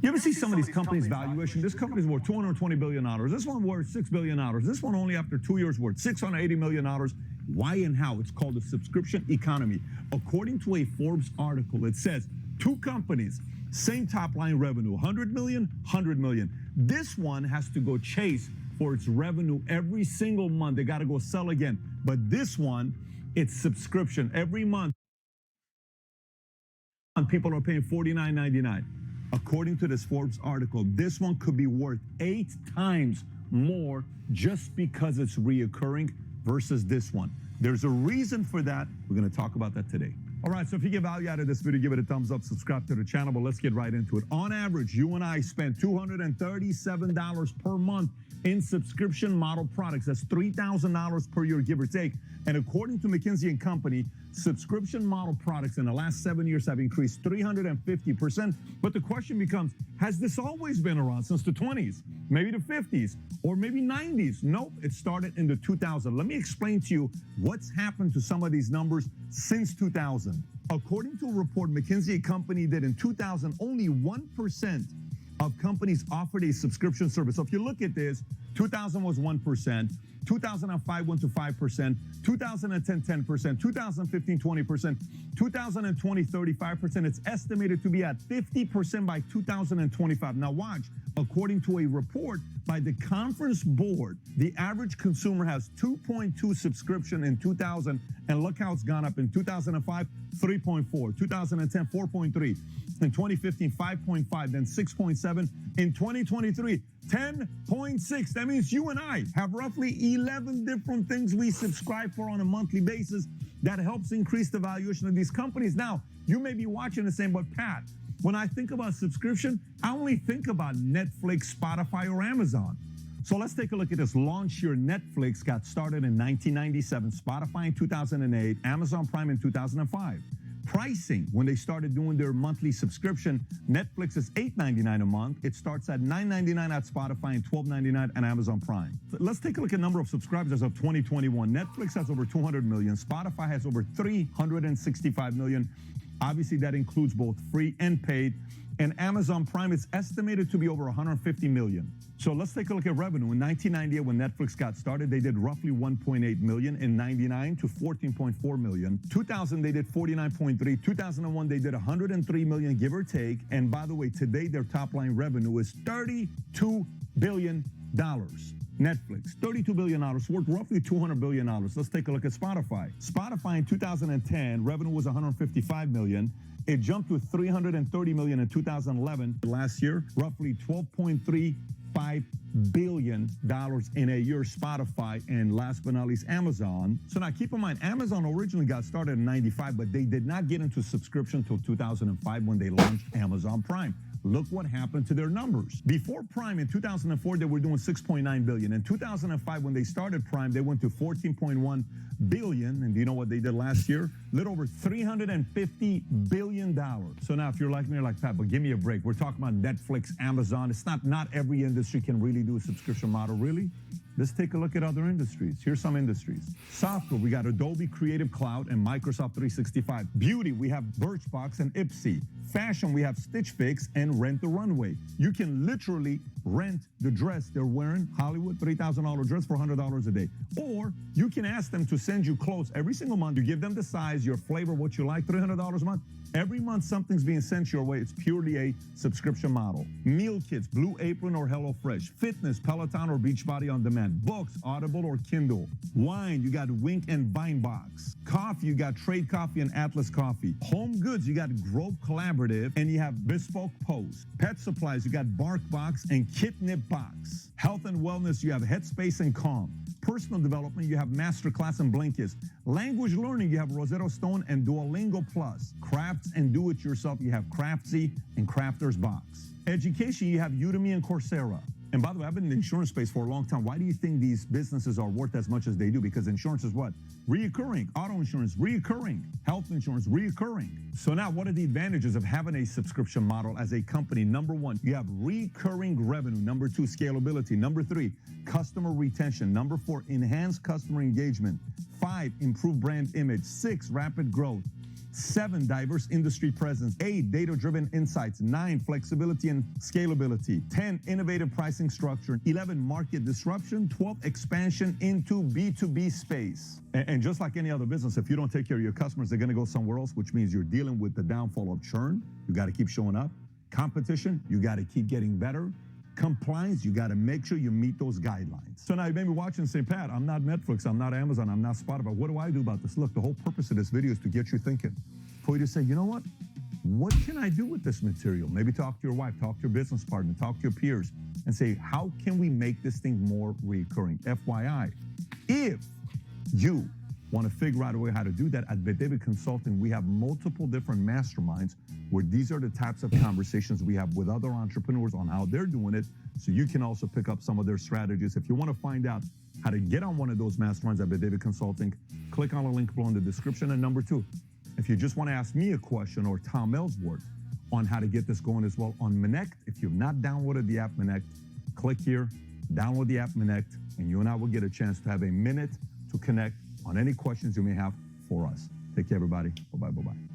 You ever see some of these companies' valuation? This company's worth $220 billion. This one worth $6 billion. This one only after 2 years worth $680 million. Why and how? It's called the subscription economy. According to a Forbes article, it says two companies, same top line revenue, 100 million, 100 million. This one has to go chase for its revenue every single month. They got to go sell again. But this one, it's subscription. Every month, people are paying $49.99. According to this Forbes article, this one could be worth 8 times more just because it's reoccurring versus this one. There's a reason for that. We're going to talk about that today. All right, so if you get value out of this video, give it a thumbs up, subscribe to the channel, but let's get right into it. On average, you and I spend $237 per month in subscription model products. That's $3,000 per year, give or take. And according to McKinsey & Company, subscription model products in the last 7 years have increased 350%. But the question becomes, has this always been around since the 20s, maybe the 50s, or maybe 90s? Nope, it started in the 2000s. Let me explain to you what's happened to some of these numbers since 2000. According to a report McKinsey & Company did in 2000, only 1% of companies offered a subscription service. So if you look at this, 2000 was 1%, 2005 went to 5%, 2010, 10%, 2015, 20%, 2020, 35%. It's estimated to be at 50% by 2025. Now watch, according to a report by the Conference Board, the average consumer has 2.2 subscription in 2000, and look how it's gone up in 2005, 3.4, 2010, 4.3. In 2015, 5.5, then 6.7. In 2023, 10.6. That means you and I have roughly 11 different things we subscribe for on a monthly basis that helps increase the valuation of these companies. Now, you may be watching and saying, but Pat, when I think about subscription, I only think about Netflix, Spotify, or Amazon. So let's take a look at this. Launch Your Netflix got started in 1997, Spotify in 2008, Amazon Prime in 2005. Pricing, when they started doing their monthly subscription, Netflix is $8.99 a month. It starts at $9.99 at Spotify and $12.99 at Amazon Prime. Let's take a look at number of subscribers as of 2021. Netflix has over 200 million. Spotify has over 365 million. Obviously, that includes both free and paid. And Amazon Prime is estimated to be over 150 million. So let's take a look at revenue. In 1998, when Netflix got started, they did roughly 1.8 million. In 99 to 14.4 million. 2000, they did 49.3. 2001, they did 103 million, give or take. And by the way, today their top line revenue is $32 billion. Netflix, $32 billion, worth roughly $200 billion. Let's take a look at Spotify. Spotify in 2010, revenue was 155 million. It jumped to 330 million in 2011. Last year, roughly $12.35 billion in a year. Spotify, and last but not least, Amazon. So now keep in mind, Amazon originally got started in 95, but they did not get into subscription until 2005 when they launched Amazon Prime. Look what happened to their numbers. Before Prime in 2004, they were doing 6.9 billion. In 2005, when they started Prime, they went to 14.1 billion. And do you know what they did last year? A little over $350 billion. So now if you're like me, you're like, Pat, but give me a break. We're talking about Netflix, Amazon. It's not every industry can really do a subscription model, really. Let's take a look at other industries. Here's some industries. Software, we got Adobe Creative Cloud and Microsoft 365. Beauty, we have Birchbox and Ipsy. Fashion, we have Stitch Fix and Rent the Runway. You can literally rent the dress they're wearing, Hollywood, $3,000 dress for $100 a day. Or you can ask them to send you clothes every single month. You give them the size, your flavor, what you like, $300 a month. Every month, something's being sent your way. It's purely a subscription model. Meal kits, Blue Apron or HelloFresh. Fitness, Peloton or Beachbody On Demand. Books, Audible or Kindle. Wine, you got Wink and Vinebox. Coffee, you got Trade Coffee and Atlas Coffee. Home goods, you got Grove Collaborative and you have Bespoke Post. Pet supplies, you got BarkBox and Kitnip Box. Health and wellness, you have Headspace and Calm. Personal development, you have Masterclass and Blinkist. Language learning, you have Rosetta Stone and Duolingo Plus. Crafts and do-it-yourself, you have Craftsy and Crafter's Box. Education, you have Udemy and Coursera. And by the way, I've been in the insurance space for a long time. Why do you think these businesses are worth as much as they do? Because insurance is what? Reoccurring. Auto insurance, reoccurring. Health insurance, reoccurring. So now what are the advantages of having a subscription model as a company? Number one, you have recurring revenue. Number two, scalability. Number three, customer retention. Number four, enhanced customer engagement. 5, improved brand image. 6, rapid growth. 7, diverse industry presence. 8, data-driven insights. 9, flexibility and scalability. 10, innovative pricing structure. 11, market disruption. 12, expansion into B2B space. And just like any other business, if you don't take care of your customers, they're going to go somewhere else, which means you're dealing with the downfall of churn. You got to keep showing up. Competition, you got to keep getting better. Compliance, you got to make sure you meet those guidelines. So now you may be watching and say, Pat, I'm not Netflix, I'm not Amazon, I'm not Spotify. What do I do about this? Look, the whole purpose of this video is to get you thinking. For you to say, you know what can I do with this material? Maybe talk to your wife, talk to your business partner, talk to your peers, and say, how can we make this thing more recurring? FYI, if you want to figure out a way how to do that, at BetDavid Consulting, we have multiple different masterminds where these are the types of conversations we have with other entrepreneurs on how they're doing it, so you can also pick up some of their strategies. If you want to find out how to get on one of those masterminds at BetDavid Consulting, click on the link below in the description. And number 2, if you just want to ask me a question or Tom Ellsworth on how to get this going as well on Minect, if you've not downloaded the app Minect, click here, download the app Minect, and you and I will get a chance to have a minute to connect on any questions you may have for us. Take care, everybody. Bye-bye, bye-bye.